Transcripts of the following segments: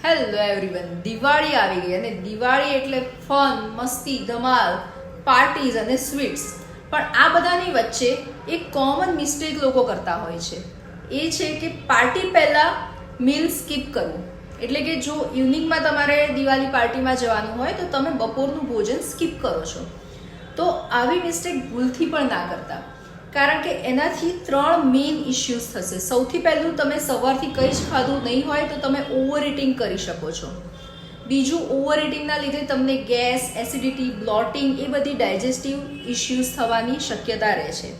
Hello everyone, Diwali આવી ગઈ અને દિવાળી એટલે ફન, મસ્તી, ધમાલ, પાર્ટીઝ અને સ્વીટ્સ. પણ આ બધાની વચ્ચે એક કોમન મિસ્ટેક લોકો કરતા હોય છે. એ છે કે પાર્ટી પહેલાં મીલ સ્કીપ કરવું. એટલે કે જો ઇવનિંગમાં તમારે દિવાળી પાર્ટીમાં જવાનું હોય તો તમે બપોરનું ભોજન સ્કીપ કરો છો. તો આવી મિસ્ટેક ભૂલથી પણ ના કરતા, કારણ કે એનાથી 3 મેઇન ઇશ્યુઝ થશે. સૌથી પહેલું, તમે સવારથી કંઈ જ ખાધું નહીં હોય તો તમે ઓવર ઇટિંગ કરી શકો છો. બીજું, ઓવર ઇટિંગના લીધે તમને ગેસ, એસિડિટી, બ્લોટિંગ એ બધી ડાયજેસ્ટિવ ઇશ્યુઝ થવાની શક્યતા રહે છે.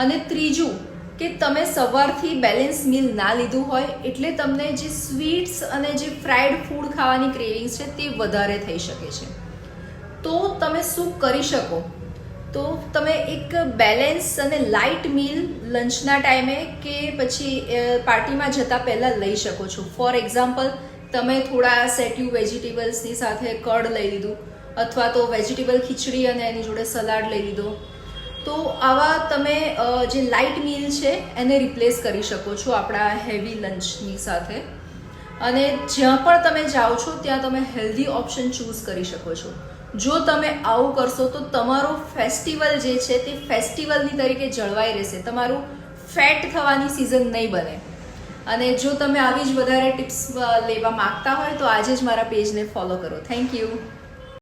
અને ત્રીજું, કે તમે સવારથી બેલેન્સ મીલ ના લીધું હોય એટલે તમને જે સ્વીટ્સ અને જે ફ્રાઈડ ફૂડ ખાવાની ક્રેવિંગ્સ છે તે વધારે થઈ શકે છે. તો તમે શું કરી શકો? તો તમે એક બેલેન્સ અને લાઇટ મીલ લંચના ટાઈમે કે પછી પાર્ટીમાં જતાં પહેલાં લઈ શકો છો. ફોર એક્ઝામ્પલ, તમે થોડા સેટ્યુ વેજીટેબલ્સની સાથે કર્ડ લઈ લીધું, અથવા તો વેજીટેબલ ખીચડી અને એની જોડે સલાડ લઈ લીધો. તો આવા તમે જે લાઇટ મીલ છે એને રિપ્લેસ કરી શકો છો આપણા હેવી લંચની સાથે. અને જ્યાં પણ તમે જાઓ છો ત્યાં તમે હેલ્ધી ઓપ્શન ચૂઝ કરી શકો છો. જો તમે આવું કરશો તો તમારો ફેસ્ટિવલ જે છે તે ફેસ્ટિવલની તરીકે જળવાઈ રહેશે. તમારું ફેટ થવાની સિઝન નહીં બને. અને જો તમે આવી જ વધારે ટિપ્સ લેવા માંગતા હોય તો આજે જ મારા પેજને ફોલો કરો. Thank you.